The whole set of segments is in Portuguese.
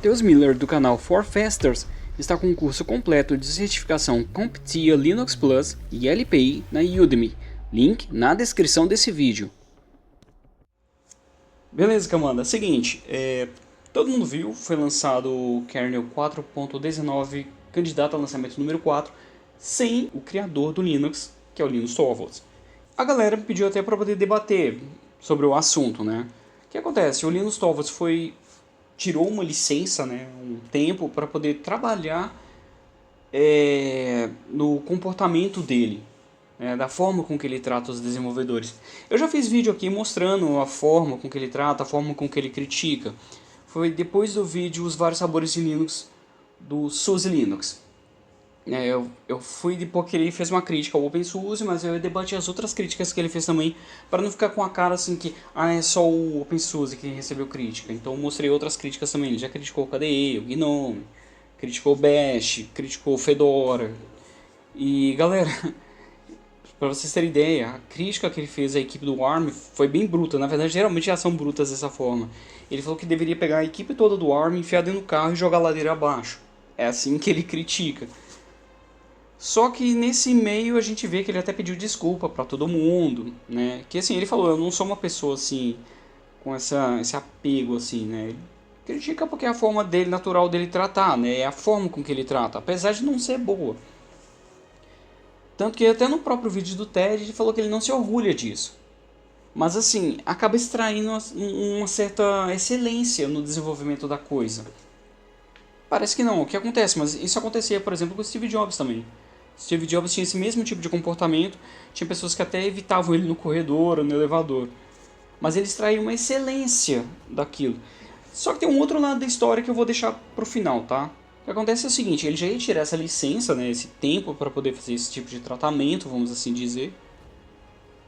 Matheus Miller do canal ForFasters está com um curso completo de certificação CompTIA Linux Plus e LPI na Udemy. Link na descrição desse vídeo. Beleza, camada. Seguinte, todo mundo viu, foi lançado o kernel 4.19, candidato a lançamento número 4, sem o criador do Linux, que é o Linus Torvalds. A galera me pediu até para poder debater sobre o assunto, né? O que acontece? O Linus Torvalds tirou uma licença, né, um tempo para poder trabalhar no comportamento dele, né, da forma com que ele trata os desenvolvedores. Eu já fiz vídeo aqui mostrando a forma com que ele trata, a forma com que ele critica. Foi depois do vídeo Os Vários Sabores de Linux, do SUSE Linux. Eu fui porque ele fez uma crítica ao OpenSUSE, mas eu debati as outras críticas que ele fez também, para não ficar com a cara assim que é só o OpenSUSE que recebeu crítica. Então eu mostrei outras críticas também. Ele já criticou o KDE, o GNOME, criticou o Bash, criticou o Fedora. E galera, para vocês terem ideia, a crítica que ele fez à equipe do ARM foi bem bruta. Na verdade, geralmente já são brutas dessa forma. Ele falou que deveria pegar a equipe toda do ARM, enfiar dentro do carro e jogar a ladeira abaixo. É assim que ele critica. Só que nesse meio a gente vê que ele até pediu desculpa pra todo mundo, né? Que assim, ele falou, eu não sou uma pessoa assim, com esse apego assim, né? Ele critica porque é a forma dele, natural dele tratar, né? É a forma com que ele trata, apesar de não ser boa. Tanto que até no próprio vídeo do TED ele falou que ele não se orgulha disso. Mas assim, acaba extraindo uma certa excelência no desenvolvimento da coisa. Parece que não, o que acontece? Mas isso acontecia, por exemplo, com o Steve Jobs também. Steve Jobs tinha esse mesmo tipo de comportamento, tinha pessoas que até evitavam ele no corredor ou no elevador. Mas ele extraiu uma excelência daquilo. Só que tem um outro lado da história que eu vou deixar pro final, tá? O que acontece é o seguinte, ele já ia tirar essa licença, né, esse tempo para poder fazer esse tipo de tratamento, vamos assim dizer.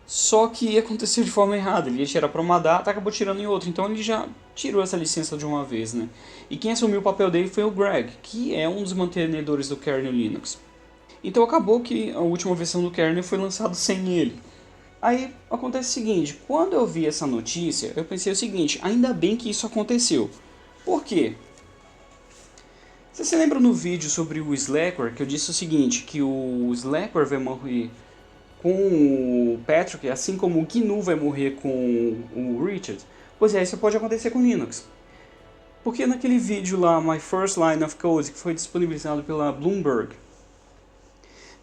Só que aconteceu de forma errada, ele ia tirar para uma data, acabou tirando em outra, então ele já tirou essa licença de uma vez, né? E quem assumiu o papel dele foi o Greg, que é um dos mantenedores do kernel Linux. Então acabou que a última versão do kernel foi lançada sem ele. Aí acontece o seguinte, quando eu vi essa notícia, eu pensei o seguinte, ainda bem que isso aconteceu. Por quê? Você se lembra no vídeo sobre o Slackware, que eu disse o seguinte, que o Slackware vai morrer com o Patrick, assim como o GNU vai morrer com o Richard? Pois é, isso pode acontecer com Linux. Porque naquele vídeo lá, My First Line of Code, que foi disponibilizado pela Bloomberg,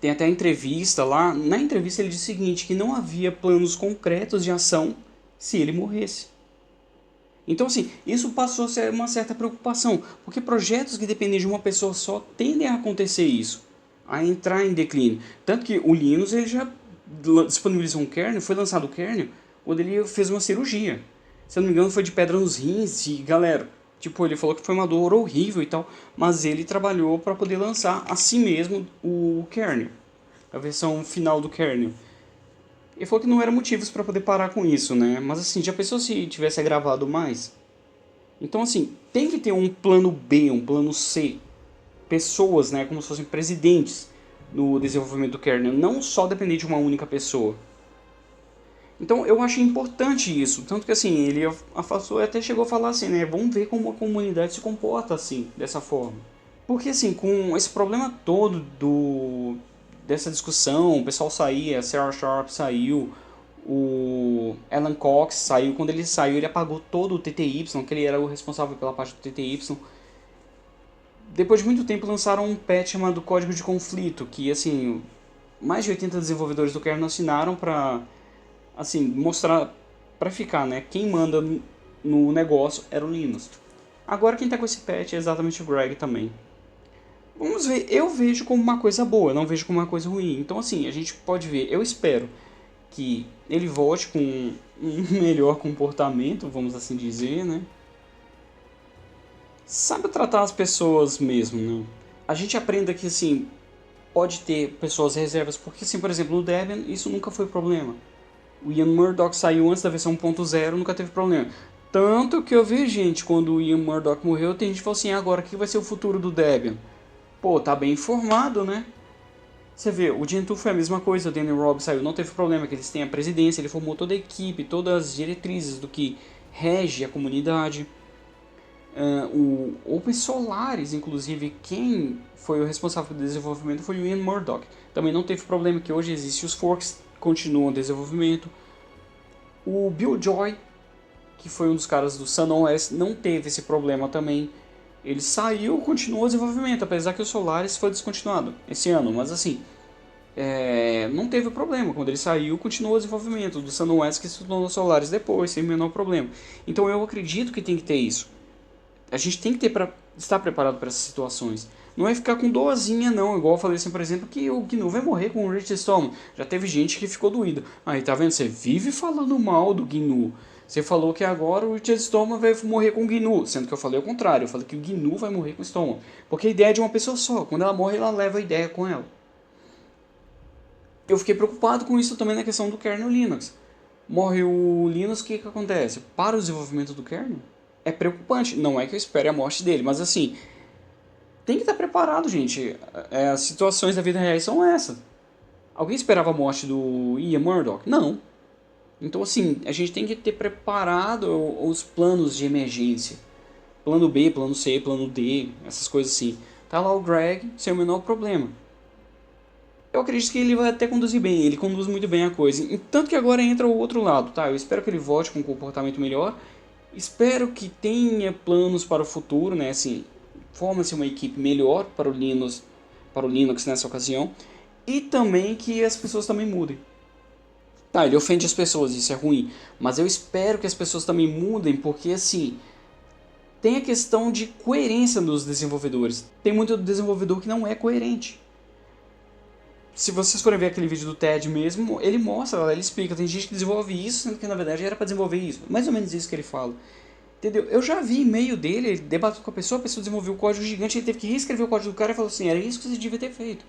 tem até a entrevista lá. Na entrevista ele disse o seguinte, que não havia planos concretos de ação se ele morresse. Então assim, isso passou a ser uma certa preocupação, porque projetos que dependem de uma pessoa só tendem a acontecer isso, a entrar em declínio. Tanto que o Linus ele já disponibilizou um kernel, foi lançado o kernel, quando ele fez uma cirurgia. Se eu não me engano foi de pedra nos rins e galera, tipo, ele falou que foi uma dor horrível e tal, mas ele trabalhou para poder lançar a si mesmo o kernel, a versão final do kernel. Ele falou que não eram motivos para poder parar com isso, né? Mas assim, já pensou se tivesse gravado mais? Então assim, tem que ter um plano B, um plano C. Pessoas, né, como se fossem presidentes no desenvolvimento do kernel, não só depender de uma única pessoa. Então eu achei importante isso, tanto que assim, ele afastou e até chegou a falar assim, né, vamos ver como a comunidade se comporta assim, dessa forma. Porque assim, com esse problema todo dessa discussão, o pessoal saía, a Sarah Sharp saiu, o Alan Cox saiu, quando ele saiu ele apagou todo o TTY, que ele era o responsável pela parte do TTY. Depois de muito tempo lançaram um patch chamado Código de Conflito, que assim, mais de 80 desenvolvedores do kernel assinaram para assim, mostrar, para ficar, né, quem manda no negócio era o Linus. Agora quem está com esse patch é exatamente o Greg também. Vamos ver, eu vejo como uma coisa boa, não vejo como uma coisa ruim. Então assim, a gente pode ver, eu espero que ele volte com um melhor comportamento, vamos assim dizer, né? Sabe tratar as pessoas mesmo, né? A gente aprenda que assim, pode ter pessoas reservas, porque assim, por exemplo, no Debian isso nunca foi problema. O Ian Murdoch saiu antes da versão 1.0, nunca teve problema. Tanto que eu vi gente, quando o Ian Murdoch morreu, tem gente que falou assim, agora, o que vai ser o futuro do Debian? Pô, tá bem informado, né? Você vê, o Gentoo foi a mesma coisa, o Danny Robb saiu, não teve problema, que eles têm a presidência, ele formou toda a equipe, todas as diretrizes do que rege a comunidade. O OpenSolaris, inclusive, quem foi o responsável pelo desenvolvimento foi o Ian Murdoch. Também não teve problema, que hoje existem os forks, continuam o desenvolvimento. O Bill Joy, que foi um dos caras do SunOS, não teve esse problema também. Ele saiu, continuou o desenvolvimento, apesar que o Solaris foi descontinuado esse ano, mas assim, não teve problema. Quando ele saiu, continuou o desenvolvimento do SunOS, que se tornou Solaris depois, sem o menor problema. Então eu acredito que tem que ter isso. A gente tem que estar preparado para essas situações. Não é ficar com dorzinha não, igual eu falei assim, por exemplo, que o GNU vai morrer com o Richard Stallman. Já teve gente que ficou doída. Aí, tá vendo? Você vive falando mal do GNU. Você falou que agora o Richard Stallman vai morrer com o GNU, sendo que eu falei o contrário. Eu falei que o GNU vai morrer com o Stallman. Porque a ideia é de uma pessoa só. Quando ela morre, ela leva a ideia com ela. Eu fiquei preocupado com isso também na questão do kernel Linux. Morre o Linux, o que acontece? Para o desenvolvimento do kernel? É preocupante. Não é que eu espere a morte dele, mas assim, tem que estar preparado, gente. As situações da vida real são essas. Alguém esperava a morte do Ian Murdoch? Não. Então, assim, a gente tem que ter preparado os planos de emergência. Plano B, plano C, plano D, essas coisas assim. Tá lá o Greg, sem o menor problema. Eu acredito que ele vai até conduzir bem, ele conduz muito bem a coisa. Tanto que agora entra o outro lado, tá? Eu espero que ele volte com um comportamento melhor. Espero que tenha planos para o futuro, né? Assim, forma-se uma equipe melhor para o Linux nessa ocasião. E também que as pessoas também mudem. Tá, ele ofende as pessoas, isso é ruim. Mas eu espero que as pessoas também mudem, porque assim, tem a questão de coerência dos desenvolvedores. Tem muito desenvolvedor que não é coerente. Se vocês forem ver aquele vídeo do TED mesmo, ele mostra, ele explica, tem gente que desenvolve isso, sendo que na verdade era para desenvolver isso. Mais ou menos isso que ele fala. Entendeu? Eu já vi e-mail dele, ele debateu com a pessoa desenvolveu um código gigante, ele teve que reescrever o código do cara e falou assim, era isso que você devia ter feito.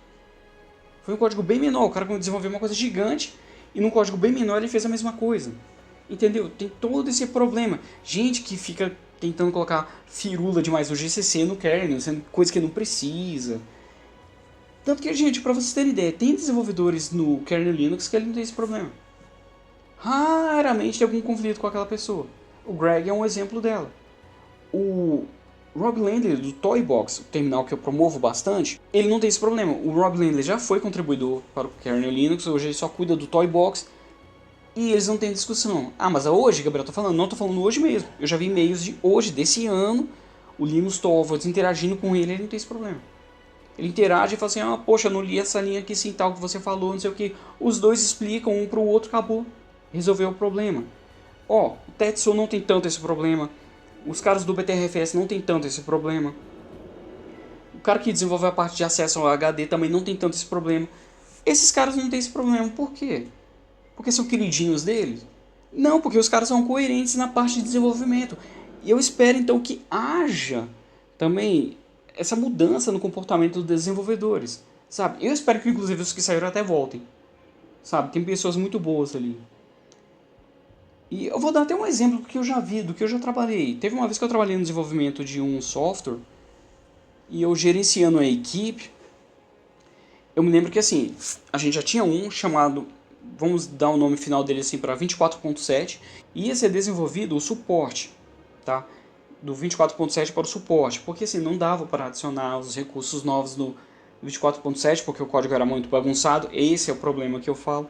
Foi um código bem menor, o cara desenvolveu uma coisa gigante e num código bem menor ele fez a mesma coisa. Entendeu? Tem todo esse problema. Gente que fica tentando colocar firula demais no GCC, no kernel, sendo coisa que não precisa. Tanto que, gente, pra vocês terem ideia, tem desenvolvedores no kernel Linux que ele não tem esse problema. Raramente tem algum conflito com aquela pessoa. O Greg é um exemplo dela. O Rob Landley, do Toybox, o terminal que eu promovo bastante, ele não tem esse problema. O Rob Landley já foi contribuidor para o kernel Linux, hoje ele só cuida do Toybox e eles não têm discussão. Ah, mas hoje, Gabriel, tô falando, não tô falando hoje mesmo. Eu já vi e-mails de hoje, desse ano, o Linus Torvalds interagindo com ele não tem esse problema. Ele interage e fala assim, poxa, eu não li essa linha aqui sem tal que você falou, não sei o que. Os dois explicam um pro outro, acabou. Resolveu o problema. O Tetsu não tem tanto esse problema. Os caras do BTRFS não tem tanto esse problema. O cara que desenvolve a parte de acesso ao HD também não tem tanto esse problema. Esses caras não têm esse problema. Por quê? Porque são queridinhos deles? Não, porque os caras são coerentes na parte de desenvolvimento. E eu espero então que haja também essa mudança no comportamento dos desenvolvedores, sabe? Eu espero que inclusive os que saíram até voltem, sabe? Tem pessoas muito boas ali. E eu vou dar até um exemplo que eu já vi, do que eu já trabalhei. Teve uma vez que eu trabalhei no desenvolvimento de um software e eu gerenciando a equipe, eu me lembro que assim, a gente já tinha um chamado, vamos dar o nome final dele assim para 24.7, e ia ser desenvolvido o suporte, tá? Do 24.7 para o suporte, porque assim, não dava para adicionar os recursos novos no 24.7, porque o código era muito bagunçado, esse é o problema que eu falo.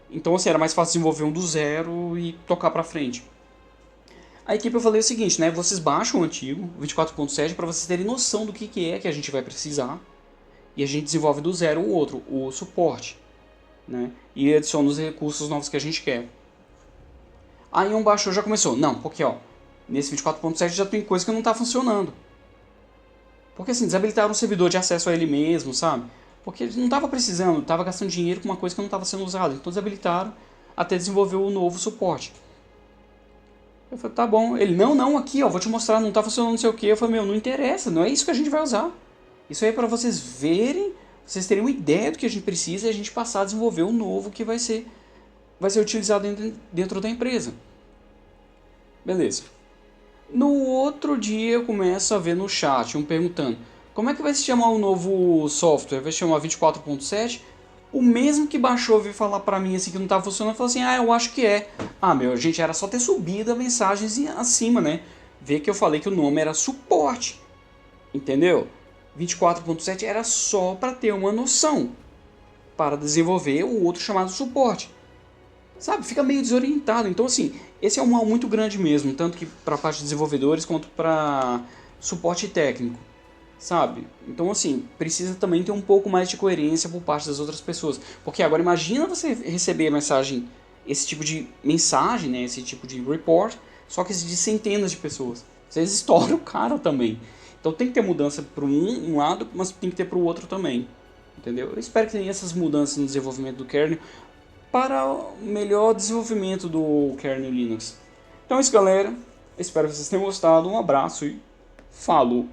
Então assim, era mais fácil desenvolver um do zero e tocar para frente. A equipe eu falei o seguinte, né, vocês baixam o antigo, 24.7, para vocês terem noção do que é que a gente vai precisar, e a gente desenvolve do zero o outro, o suporte, né, e adiciona os recursos novos que a gente quer. Aí um baixou, já começou, não, porque ó, nesse 24.7 já tem coisa que não está funcionando. Porque assim, desabilitaram o servidor de acesso a ele mesmo, sabe? Porque ele não estava precisando, estava gastando dinheiro com uma coisa que não estava sendo usada. Então desabilitaram até desenvolver o novo suporte. Eu falei, tá bom. Ele, não, aqui ó, vou te mostrar, não está funcionando não sei o que. Eu falei, não interessa, não é isso que a gente vai usar. Isso aí é para vocês verem, vocês terem uma ideia do que a gente precisa e a gente passar a desenvolver o novo que vai ser utilizado dentro da empresa. Beleza. No outro dia eu começo a ver no chat um perguntando como é que vai se chamar o novo software? Vai se chamar 24.7? O mesmo que baixou veio falar pra mim assim que não estava funcionando, falou assim, eu acho que é. Gente, era só ter subido a mensagem acima, né? Vê que eu falei que o nome era suporte, entendeu? 24.7 era só para ter uma noção, para desenvolver o outro chamado suporte. Sabe, fica meio desorientado. Então, assim, esse é um mal muito grande mesmo, tanto que para a parte de desenvolvedores quanto para suporte técnico, sabe? Então, assim, precisa também ter um pouco mais de coerência por parte das outras pessoas. Porque agora imagina você receber mensagem, esse tipo de mensagem, né, esse tipo de report, só que de centenas de pessoas. Vocês estouram o cara também. Então tem que ter mudança para um lado, mas tem que ter para o outro também. Entendeu? Eu espero que tenha essas mudanças no desenvolvimento do kernel para o melhor desenvolvimento do kernel Linux. Então é isso, galera. Espero que vocês tenham gostado. Um abraço e falou!